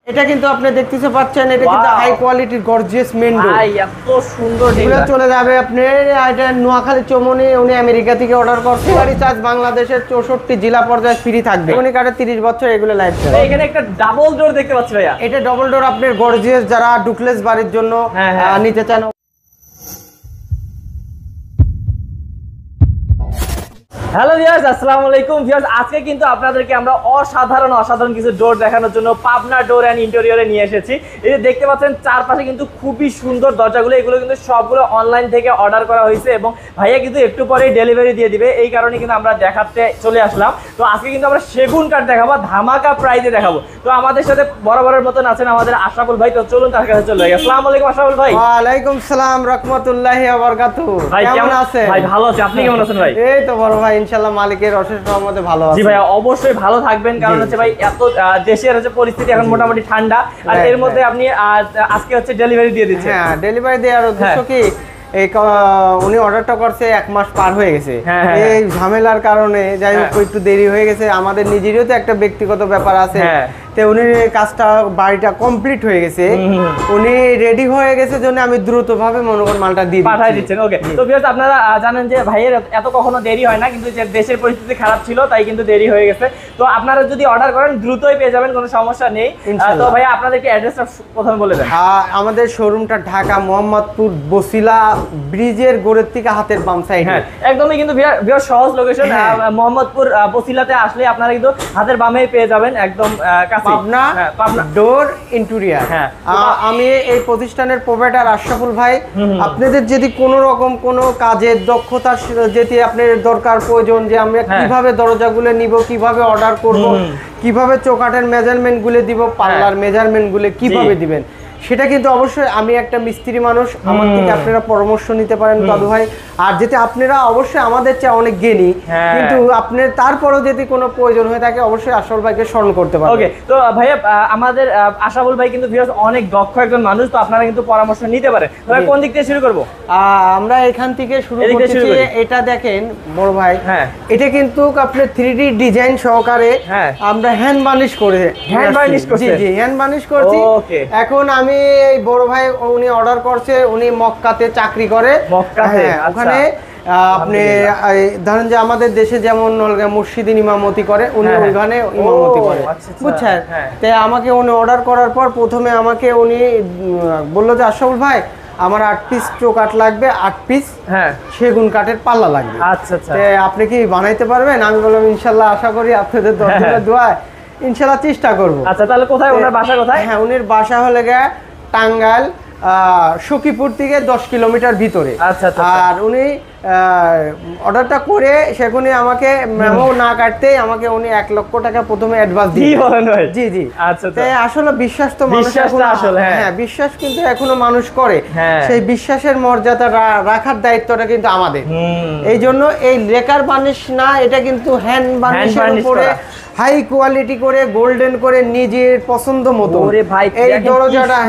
এটা কিন্তু আপনি দেখতেছে পাচ্ছেন, এটা কিন্তু হাই কোয়ালিটির গর্জিয়াস মেন ডোর। ভাই এত সুন্দর এগুলো চলে যাবে আপনি এটা নোয়াখালী চমনি, উনি আমেরিকা থেকে অর্ডার করছে। গাড়ি চার্জ বাংলাদেশের 64 জেলা পর্যায়ে ফ্রি থাকবে। উনি কাটে 30 বছর এগুলো লাইফ টাইম। এখানে একটা ডাবল ডোর দেখতে পাচ্ছি ভাইয়া। এটা ডাবল ডোর আপনার গর্জিয়াস যারা ডুপ্লেক্স বাড়ির জন্য নিতে চান। হ্যালো ভিউয়ার্স, আসসালামু আলাইকুম ভিউয়ার্স। আজকে কিন্তু আপনাদেরকে আমরা অসাধারণ কিছু ডোর দেখানোর জন্য পাবনা ডোর এন্ড ইন্টেরিয়রে নিয়ে এসেছি। এই যে দেখতে পাচ্ছেন চারপাশে কিন্তু খুবই সুন্দর দরজাগুলো, এগুলো কিন্তু সবগুলো অনলাইন থেকে অর্ডার করা হয়েছে এবং ভাইয়া কিন্তু একটু পরেই ডেলিভারি দিয়ে দিবে। এই কারণে কিন্তু আমরা দেখাতে চলে আসলাম। তো আজকে কিন্তু আমরা সেগুন কাঠ দেখাবো, ধামাকা প্রাইজে দেখাবো। তো আমাদের সাথে বরাবরের মতন আছেন আমাদের আশরাফুল ভাই। তো চলুন তার কাছে চলে যাই। আসসালামু আলাইকুম আশরাফুল ভাই। ওয়া আলাইকুম সালাম রাহমাতুল্লাহি ওয়া বারাকাতুহু। ভাই কেমন আছেন? ভাই ভালো আছি, আপনি কেমন আছেন ভাই? এই তো বড় ভাই ইনশাআল্লাহ মালিকের অশেষ রহমতে ভালো আছি। জি ভাই অবশ্যই ভালো থাকবেন, কারণ হচ্ছে ভাই এত দেশের হচ্ছে পরিস্থিতি এখন মোটামুটি ঠান্ডা, আর এর মধ্যে আপনি আজকে হচ্ছে ডেলিভারি দিয়ে দিচ্ছেন। হ্যাঁ, ডেলিভারি দেওয়ার উদ্দেশ্য কি, এই উনি অর্ডারটা করছে 1 মাস পার হয়ে গেছে। এই ঝামেলার কারণে যাই হোক একটু দেরি হয়ে গেছে। আমাদের নিজেরও তো একটা ব্যক্তিগত ব্যাপার আছে। তো উনি কাজটা বাড়িটা কমপ্লিট হয়ে গেছে, উনি রেডি হয়ে গেছে জন্য আমি দ্রুতভাবে মনোকর মালটা দিয়ে পাঠাই দিচ্ছেন। ওকে, তো ভিউয়ার্স আপনারা জানেন যে ভাইয়ের এত কখনো দেরি হয় না, কিন্তু যে দেশের পরিস্থিতি খারাপ ছিল তাই কিন্তু দেরি হয়ে গেছে। তো আপনারা যদি অর্ডার করেন দ্রুতই পেয়ে যাবেন, কোনো সমস্যা নেই। তো ভাইয়া আপনাদেরকে অ্যাড্রেসটা প্রথমে বলে দেন। আমাদের শোরুমটা ঢাকা মোহাম্মদপুর বসিলা ব্রিজের গোড়ের থেকে হাতের বাম সাইডে। হ্যাঁ, একদমই কিন্তু ভিউয়ার্স সহজ লোকেশন। মোহাম্মদপুর বসিলাতে আসলে আপনারা কিন্তু হাতের বামেই পেয়ে যাবেন, একদম পাবনা ডোর ইন্টেরিয়র। আমি এই প্রতিষ্ঠানের প্রোভাইডার আশরাফুল ভাই। আপনাদের যদি কোনো রকম কোনো কাজের দক্ষতা যেটি আপনার দরকার প্রয়োজন, যে আমরা কিভাবে দরজাগুলো নিব, কিভাবে অর্ডার করব, কিভাবে চৌকাঠের মেজারমেন্ট গুলো দিব, পাল্লার মেজারমেন্ট গুলো কিভাবে দিবেন, সেটা কিন্তু অবশ্যই আমি একটা মিস্ত্রি মানুষ, আমার থেকে আপনারা পরামর্শ নিতে পারেন দাদু ভাই। আর যেটা আপনারা অবশ্যই আমাদের চেয়ে অনেক জ্ঞানী, কিন্তু আপনার তারপরেও যদি কোনো প্রয়োজন হয়ে থাকে অবশ্যই আশরাফুল ভাইকে স্মরণ করতে পারেন। ওকে, তো ভাইয়া আমাদের আশরাফুল ভাই কিন্তু ভিউয়ার্স অনেক দক্ষ একজন মানুষ, তো আপনারা কিন্তু পরামর্শ নিতে পারেন। তবে কোন দিক থেকে শুরু করব? আমরা এখান থেকে শুরু করতেছি। এটা দেখেন বড় ভাই, এটা কিন্তু আপনার 3D ডিজাইন সহকারে আমরা হ্যান্ড বার্নিশ করে হ্যান্ড বার্নিশ করছি। এখন আমি এই বড় ভাই উনি অর্ডার করছে, উনি মক্কাতে চাকরি করে। ওখানে আপনি ধরেন যে আমাদের দেশে যেমন মুর্শিদিন ইমামতি করে, উনি ওখানে ইমামতি করে, বুঝছেন? তাই আমাকে উনি অর্ডার করার পর প্রথমে আমাকে উনি বললো যে আশরাফুল ভাই আমার 8 পিস চৌকাঠ লাগবে, 8 পিস সেগুন কাঠের পাল্লা লাগবে। আপনি কি বানাইতে পারবেন? আমি বললাম ইনশাল্লাহ, আশা করি আপনাদের দরজার দোয়ায় ইনশাল্লাহ চেষ্টা করবো। আচ্ছা, তাহলে কোথায় ওনার বাসা? কোথায়? হ্যাঁ, উনির বাসা হলে গিয়ে টাঙ্গাইল সখীপুর থেকে 10 কিলোমিটার ভিতরে। আর উনি অর্ডারটা করে সেখানে আমাকে মেমো না কাটতেই আমাকে উনি 1 লক্ষ টাকা প্রথমে অ্যাডভান্স দিয়ে। জি জি। আসলে বিশ্বাস তো বিশ্বাস কিন্তু এখনো মানুষ করে। সেই বিশ্বাসের মর্যাদা রাখার দায়িত্বটা কিন্তু আমাদের। এই জন্য এই লেকার বার্নিশ না, এটা কিন্তু হ্যান্ড বার্নিশের উপরে হাই কোয়ালিটি করে গোল্ডেন করে নিজের পছন্দ মতো এই দরজাটা।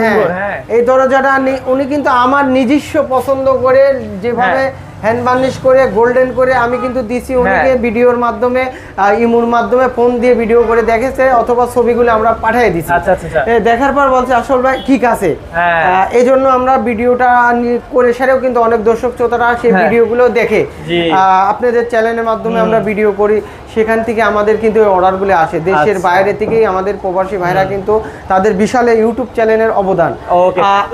এই দরজাটা উনি কিন্তু আমার নিজস্ব পছন্দ করে যেভাবে হ্যান্ড বার্নিশ করে গোল্ডেন করে আমি কিন্তু দিছি উনিকে ভিডিওর মাধ্যমে, ইমুর মাধ্যমে ফোন দিয়ে ভিডিও করে দেখেছে, অথবা ছবিগুলো আমরা পাঠিয়ে দিছি। দেখার পর বলছে আসল ভাই ঠিক আছে। এই জন্য আমরা ভিডিওটা করে সেরেও কিন্তু অনেক দর্শক শ্রোতারা সেই ভিডিওগুলো দেখে। আপনাদের চ্যানেলের মাধ্যমে আমরা ভিডিও করি, সেখান থেকে আমাদের কিন্তু অর্ডারগুলো আসে। দেশের বাইরে থেকেই আমাদের প্রবাসী ভাইরা কিন্তু তাদের বিশাল ইউটিউব চ্যানেলের অবদান।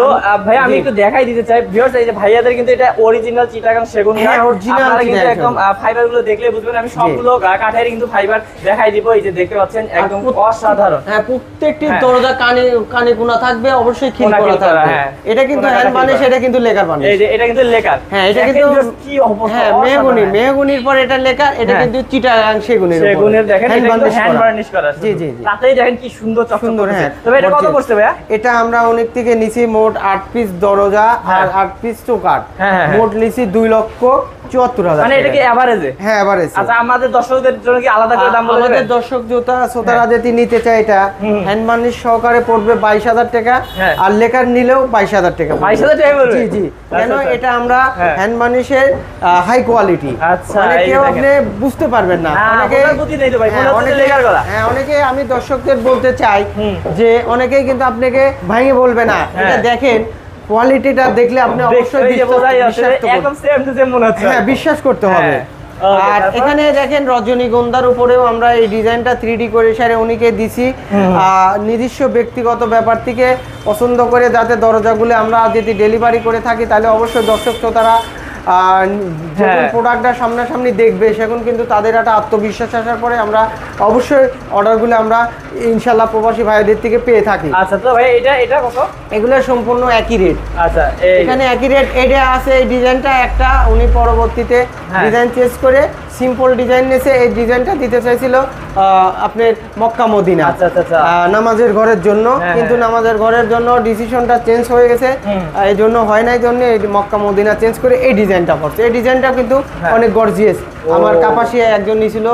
তো ভাই আমি একটু দেখাই দিতে চাই ভিউয়ার্স, এই যে ভাইয়াদের কিন্তু এটা অরিজিনাল চিটাগাং সেগুন কাঠ। আপনারা কিন্তু একদম ফাইবারগুলো দেখলে বুঝবেন। আমি সবগুলো কাঠের কিন্তু ফাইবার দেখাই দিব। এই যে দেখতে পাচ্ছেন একদম অসাধারণ। প্রত্যেকটি দরজা কানে কোণা থাকবে, অবশ্যই খিল করা থাকবে। এটা কিন্তু হ্যান্ড বার্নিশ, এটা কিন্তু লেকার বার্নিশ। এই যে এটা কিন্তু লেকার। এটা কিন্তু কি অবস্থা, মেহগনির পর এটা লেকার, এটা কিন্তু চিটাগাং সেগুনের দেখেন হ্যান্ড বার্নিশ করা। জি জি, তাতেই দেখেন কি সুন্দর চকচক। তবে এটা কত পড়ছে ভাইয়া? এটা আমরা অনেক থেকে নিছি মোট 8 পিস দরজা আর 8 পিস চৌকাঠ, মোট নিছি 2 2,74,000 মানে এটা কি এভারেজে? হ্যাঁ এভারেজ। আচ্ছা আমাদের দর্শকদের জন্য কি আলাদা করে দাম বলে আমাদের দেবেন? দর্শক শ্রোতারা যদি নিতে চায় এটা হ্যান্ড বার্নিশ সহকারে পড়বে 22,000 টাকা, আর লেকার নিলেও 22,000 টাকা। 22,000 টাকা পড়বে? জি জি। কেন আচ্ছা, এটা আমরা হ্যান্ড বার্নিশের হাই কোয়ালিটি, আচ্ছা, মানে এই কেউ দেখেন। আপনি বুঝতে পারবেন না। অনেকে অনেকে আমি দর্শকদের বলতে চাই যে অনেকেই কিন্তু আপনাকে ভাঙে বলবে না, এটা দেখেন কোয়ালিটিটা দেখলে আপনি অবশ্যই বিশ্বাস করতে হবে। আর এখানে দেখেন রজনীগন্ধার উপরেও আমরা এই ডিজাইনটা 3D করে সারে উনিকে দিছি, নিজস্ব ব্যক্তিগত ব্যাপার থেকে পছন্দ করে, যাতে দরজাগুলো আমরা যদি ডেলিভারি করে থাকি তাহলে অবশ্যই দর্শক শ্রোতারা যখন প্রোডাক্টটা সামনাসামনি দেখবে সেখন কিন্তু তাদের একটা আত্মবিশ্বাস আসার পরে আমরা অবশ্যই অর্ডারগুলো আমরা ইনশাল্লাহ প্রবাসী ভাইদের থেকে পেয়ে থাকি। আচ্ছা তো ভাই এটা কত? এগুলো সম্পূর্ণ একই রেট। আচ্ছা এখানে একই রেট। এটা আছে এই ডিজাইনটা একটা, উনি পরবর্তীতে ডিজাইন চেঞ্জ করে সিম্পল ডিজাইন নিয়েছে। এই ডিজাইনটা দিতে চাইছিল আপনার মক্কা মদিনা নামাজের ঘরের জন্য, কিন্তু নামাজের ঘরের জন্য ডিসিশনটা চেঞ্জ হয়ে গেছে, এই জন্য হয় নাই, জন্য এই মক্কা মদিনা চেঞ্জ করে এই ডিজাইনটা করছে। এই ডিজাইনটা কিন্তু অনেক গর্জিয়াস। আমার কাপাসিয়া একজন নিয়েছিল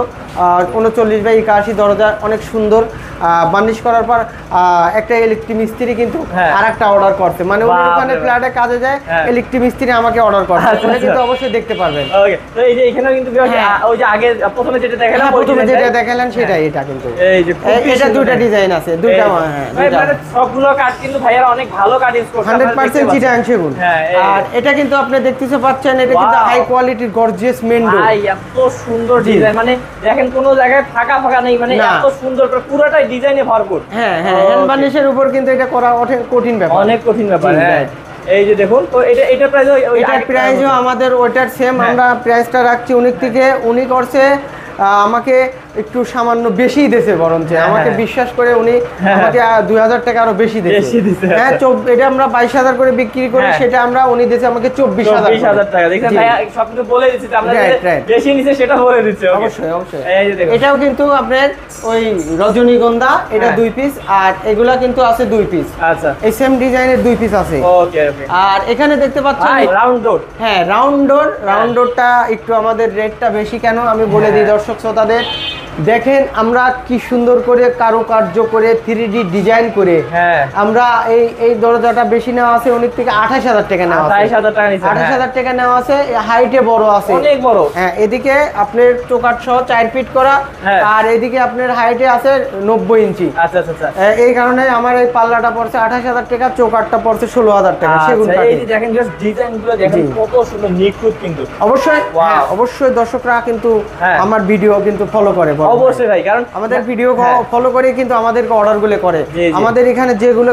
39/81 দরজা, অনেক সুন্দর বার্নিশ করার পর একটা ইলেকট্রিক মিস্ত্রি কিন্তু আরেকটা অর্ডার করছে, মানে উনি ওখানে ফ্ল্যাটে কাজে যায়, ইলেকট্রিক মিস্ত্রি আমাকে অর্ডার করছে। উনি কিন্তু অবশ্যই দেখতে পারবেন। ওকে, তো এই যে এখানেও কিন্তু ওই যে আগে প্রথমে যেটা দেখালাম, প্রথমে যেটা দেখালেন সেটাই এটা কিন্তু। এই যে এটা দুটো ডিজাইন আছে, দুটো মানে সবগুলো কাট কিন্তু ভাইয়ারা অনেক ভালো কাট ইউজ করছে, 100% চিটাগাং সেগুন। আর এটা কিন্তু আপনি দেখতেছে পাচ্ছেন, এটা কিন্তু হাই কোয়ালিটির গর্জিয়াস মেন ডোর। ভাই এত সুন্দর ডিজাইন, মানে দেখেন কোনো জায়গায় ফাঁকা নেই, মানে এত সুন্দর করে পুরোটাই ডিজাইনে ভরপুর। হ্যাঁ হ্যাঁ, হ্যান্ড বার্নিশের উপর কিন্তু এটা করা কঠিন ব্যাপার, অনেক কঠিন ব্যাপার। এই যে দেখুন, তো এটা প্রাইস, এটার প্রাইসও আমাদের ওইটার সেম। আমরা প্রাইসটা রাখছি উনি থেকে, উনি করছে আমাকে একটু সামান্য বেশি দিয়েছে, বরঞ্চ আমাকে বিশ্বাস করে উনি আমাকে 2,000 টাকা আরো বেশি দিয়েছে। হ্যাঁ, এটা আমরা 22,000 করে বিক্রি করি, সেটা আমরা উনি দিয়েছে আমাকে 24,000 টাকা। দেখেন ভাই সব কিছু বলে দিচ্ছি, আমরা বেশি নিচে সেটা বলে দিচ্ছি। অবশ্যই অবশ্যই। এটাও কিন্তু আপনার ওই রজনীগন্ধা, এটা 2 পিস, আর এগুলা কিন্তু আছে 2 পিস। আচ্ছা, এই সেম ডিজাইনের 2 পিস আছে। ওকে ওকে। আর এখানে দেখতে পাচ্ছেন রাউন্ড ডোর। হ্যাঁ, রাউন্ড ডোর। রাউন্ড ডোরটা একটু আমাদের রেটটা বেশি কেন আমি বলে দিই দর্শক শ্রোতাদের। দেখেন আমরা কি সুন্দর করে কারুকার্য করে 3D ডিজাইন করে আমরা এই দরজাটা বেশি নেওয়া আছে অনেক থেকে 28,000 টাকা নেওয়া আছে। 28,000 টাকা নিচে 28,000 টাকা নেওয়া আছে। হাইটে বড় আছে, অনেক বড়। হ্যাঁ, এদিকে আপনার চৌকাঠ সহ 4 ফিট করা, আর এদিকে আপনার হাইটে আছে 90 ইঞ্চি। আচ্ছা আচ্ছা। এই কারণে আমার এই পাল্লাটা পড়ছে 28,000 টাকা, চৌকাঠটা পড়ছে 16,000 টাকা সেগুন কাঠে। এই যে দেখেন জাস্ট ডিজাইনগুলো দেখেন কত সুন্দর নিখুঁত কিন্তু। অবশ্যই অবশ্যই দর্শকরা কিন্তু আমার ভিডিও কিন্তু ফলো করে। অবশ্যই ভাই, কারণ আমাদের ভিডিও ফলো করে কিন্তু আমাদেরকে অর্ডারগুলো করে। আমাদের এখানে যেগুলো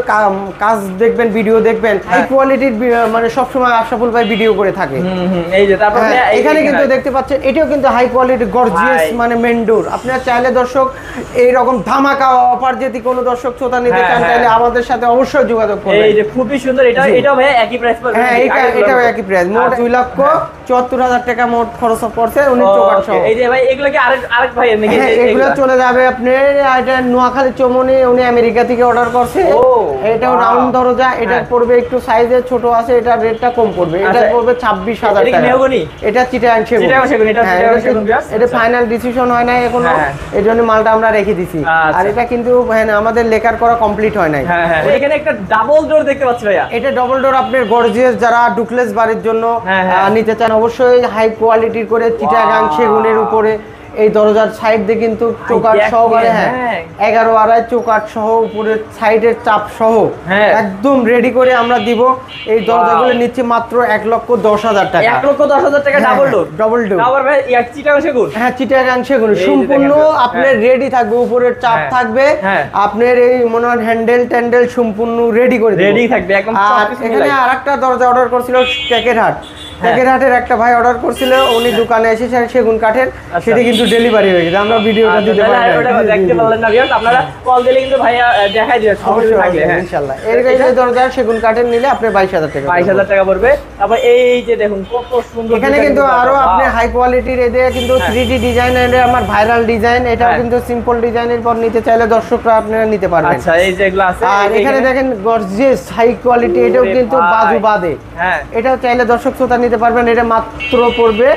কাজ দেখবেন, ভিডিও দেখবেন, হাই কোয়ালিটির, মানে সবসময় আশরাফুল ভাই ভিডিও করে থাকে। এই যে তারপর এখানে কিন্তু দেখতে পাচ্ছেন এটাও কিন্তু হাই কোয়ালিটি গর্জিয়াস, মানে মেন্ডোর। আপনারা চাইলে দর্শক এইরকম ধামাকা অফার যদি কোনো দর্শক শ্রোতা নিতে চান তাহলে আমাদের সাথে অবশ্যই যোগাযোগ করবেন। এই যে খুবই সুন্দর, এটাও ভাই একই প্রাইস পড়বে। হ্যাঁ, এটাও একই প্রাইস। মোট 2,74,000 টাকা মোট খরচ পড়ছে উনি চৌকাঠ সহ। এই যে ভাই এগুলো কি আরেক ভাই নাকি? এগুলো চলে যাবে আপনার এটা নোয়াখালী চমনি, উনি আমেরিকা থেকে অর্ডার করছে। এটাও রাউন্ড দরজা, এটা পড়বে একটু সাইজে ছোট আছে, এটা রেটটা কম পড়বে। এটা পড়বে 26,000 টাকা। এটা চিটাগাং সেগুন। এটা ফাইনাল ডিসিশন হয় নাই এখনো, এজন্য মালটা আমরা রেখে দিছি। আর এটা কিন্তু আমাদের লেকার করা কমপ্লিট হয় নাই। এখানে একটা ডাবল ডোর দেখতে পাচ্ছি ভাইয়া। এটা ডাবল ডোর আপনার গর্জিয়াস, যারা ডুপ্লেক্স বাড়ির জন্য নিতে চান অবশ্যই হাই কোয়ালিটির করে চিটাগাং সেগুনের উপরে এই দরজার সাইড দিয়ে কিন্তু চৌকাঠ সহকারে 11.5 চৌকাঠ সহ উপরের সাইডের চাপ সহ একদম রেডি করে আমরা দিব। এই দরজাগুলো নিচ্ছে মাত্র 1,10,000 টাকা। 1,10,000 টাকা ডাবল ডোর। ডাবল ডোর আবার ভাই চিটাগাং সেগুন। হ্যাঁ, চিটাগাং সেগুন সম্পূর্ণ আপনার রেডি থাকবে, উপরের চাপ থাকবে, আপনার এই মনে হয় হ্যান্ডেল সম্পূর্ণ রেডি করে রেডি থাকবে একদম। আর এখানে আরেকটা দরজা অর্ডার করছিল টেকেরহাট। টেকেরহাটের একটা ভাই অর্ডার করছিল, উনি দোকানে এসে সেগুন কাঠের, সেটা কিন্তু ডেলিভারি হয়ে গেছে। আমরা ভিডিওটা দিতে পারলাম দেখতে পারলেন না ভিউয়ার্স, আপনারা কল দিলে কিন্তু ভাইয়া দেখাই দিবে অবশ্যই থাকলে। ইনশাআল্লাহ এর এই দরজা সেগুন কাঠের নিলে আপনি 22,000 টাকা 22,000 টাকা পড়বে। তারপর এই যে দেখুন কত সুন্দর, এখানে কিন্তু আরো আপনি হাই কোয়ালিটির এদিকে কিন্তু 3D ডিজাইনের আমার ভাইরাল ডিজাইন, এটাও কিন্তু সিম্পল ডিজাইনের পর নিতে চাইলে দর্শকরা আপনারা নিতে পারবেন। আচ্ছা, এই যে এগুলো আছে। আর এখানে দেখেন গর্জিয়াস হাই কোয়ালিটি, এটাও কিন্তু বাজু বাদে, এটাও চাইলে দর্শক শ্রোতা নিতে নিতে পারবেন। এটা মাত্র পড়বে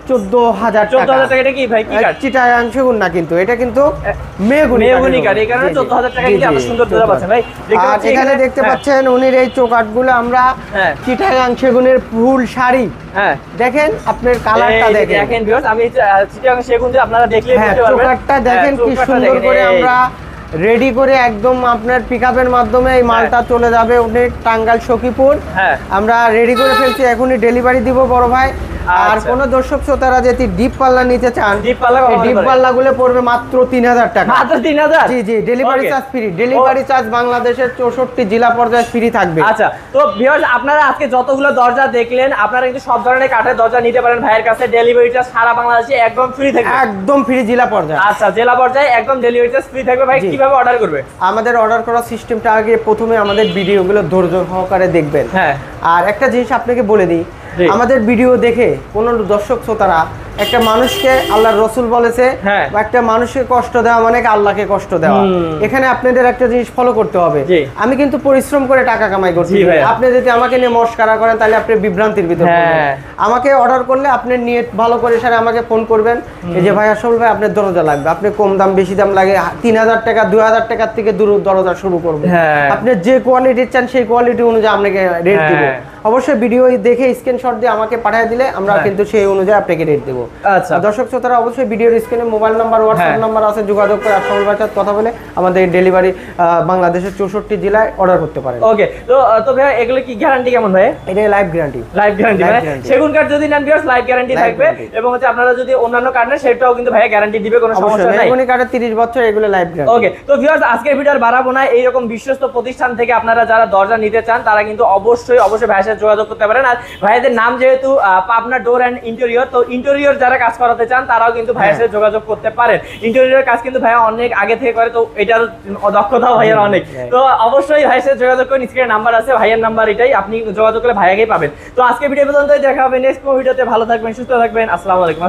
14,000 টাকা। 14,000 টাকা। এটা কি ভাই কি কাঠ? চিটাগাং সেগুন না, কিন্তু এটা কিন্তু মেহগনি কাঠ। এই কারণে 14,000 টাকা দিয়ে আপনি সুন্দর দরজা পাচ্ছেন ভাই। আর এখানে দেখতে পাচ্ছেন উনির এই চৌকাঠগুলো আমরা চিটাগাং সেগুনের ফুল শাড়ি। হ্যাঁ, দেখেন আপনার কালারটা দেখেন ভিউয়ার্স, আমি চিটাগাং সেগুন দিয়ে আপনারা দেখলে বুঝতে পারবেন। চৌকাঠটা দেখেন কি সুন্দর করে আমরা রেডি করে একদম আপনার পিকআপের মাধ্যমে এই মালটা চলে যাবে উনি টাঙ্গাইল সখীপুর। আমরা রেডি করে ফেলছি, এখনই ডেলিভারি দিব বড় ভাই। আর কোন দর্শক শ্রোতারা যদি ডিপ পাল্লা নিতে চান, ডিপ পাল্লা গুলো পড়বে মাত্র 3,000 টাকা। মাত্র 3,000? জি জি, delivery charge free. Delivery charge বাংলাদেশের 64 জেলা পর্যায়ে ফ্রি থাকবে। আচ্ছা, তো ভিউয়ার্স আপনারা আজকে যতগুলো দরজা দেখলেন, আপনারা কিন্তু সব ধরনের কাঠের দরজা নিতে পারেন ভাইয়ের কাছে। ডেলিভারি চার্জ সারা বাংলাদেশে একদম ফ্রি থাকবে। একদম ফ্রি জেলা পর্যায়ে। আচ্ছা, জেলা পর্যায়ে একদম ডেলিভারি চার্জ ফ্রি থাকবে। ভাই কিভাবে অর্ডার করবে? আমাদের অর্ডার করার সিস্টেমটা আগে প্রথমে আমাদের ভিডিওগুলো ধৈর্য সহকারে দেখবেন। হ্যাঁ, আর একটা জিনিস আপনাকে বলে দিই, আমাদের ভিডিও দেখে কোন দর্শক শ্রোতারা একটা মানুষকে আল্লাহর রাসূল বলেছে বা একটা মানুষকে কষ্ট দেওয়া মানে আল্লাহকে কষ্ট দেওয়া। এখানে আপনাদের একটা জিনিস ফলো করতে হবে, আমি কিন্তু পরিশ্রম করে টাকা কামাই করছি। আপনি যদি আমাকে নিয়ে মস্কারা করেন তাহলে আপনি বিভ্রান্তির ভিতর পড়বেন। আমাকে অর্ডার করলে আপনি নিয়ে ভালো করে সারে আমাকে ফোন করবেন, এই যে ভাই আসল ভাই আপনার দরজা লাগবে, আপনি কম দাম বেশি দাম লাগে 3,000 টাকা 2,000 টাকার থেকে দরজা শুরু করবেন। আপনি যে কোয়ালিটি চান সেই কোয়ালিটি অনুযায়ী আপনাকে রেট দিব। অবশ্যই ভিডিও দেখে স্ক্রিনশট দিয়ে আমাকে পাঠিয়ে দিলে আমরা কিন্তু সেই অনুযায়ী আপনাকে রেট দেব। আচ্ছা, দর্শক শ্রোতারা অবশ্যই ভিডিওর স্ক্রিনে মোবাইল নাম্বার, হোয়াটসঅ্যাপ নাম্বার আছে, যোগাযোগ করে আসল ভাইয়ের সাথে কথা বলে আমাদের ডেলিভারি বাংলাদেশের 64 জেলায় অর্ডার করতে পারেন। ওকে, তো ভাই এগুলো কি গ্যারান্টি কেমন ভাই? এটা লাইভ গ্যারান্টি। লাইভ গ্যারান্টি মানে সেগুন কাঠ যদি নেন ভিউয়ার্স লাইভ গ্যারান্টি থাকবে, এবং হচ্ছে আপনারা যদি অন্যান্য কাঠ নেন সেটাও কিন্তু ভাই গ্যারান্টি দিবে, কোনো সমস্যা নাই। মেহগনি কাঠের 30 বছর, এগুলো লাইভ গ্যারান্টি। ওকে, তো ভিউয়ার্স আজকের ভিডিও আর বাড়াবো না। এইরকম বিশ্বস্ত প্রতিষ্ঠান থেকে আপনারা যারা দরজা নিতে চান তারা কিন্তু অবশ্যই ভাইয়ের সাথে যোগাযোগ করতে পারেন। আর ভাইদের নাম যেহেতু পাবনা ডোর এন্ড ইন্টেরিয়র, তো ইন্টেরিয়র যারা কাজ করাতে চান তারাও কিন্তু ভাইয়ের সাথে যোগাযোগ করতে পারেন। ইন্টেরিয়র কাজ কিন্তু ভাইয়া অনেক আগে থেকে করে, তো এটার দক্ষতাও ভাইয়ের অনেক। তো অবশ্যই ভাইয়ের সাথে যোগাযোগ করে, স্ক্রিনে নাম্বার আছে, ভাইয়ের নাম্বার এটাই, আপনি যোগাযোগ করলে ভাইয়াকেই পাবেন। তো আজকে ভিডিও পর্যন্তই, দেখা হবে নেক্সট ভিডিওতে। ভালো থাকবেন, সুস্থ থাকবেন, আসসালামু আলাইকুম।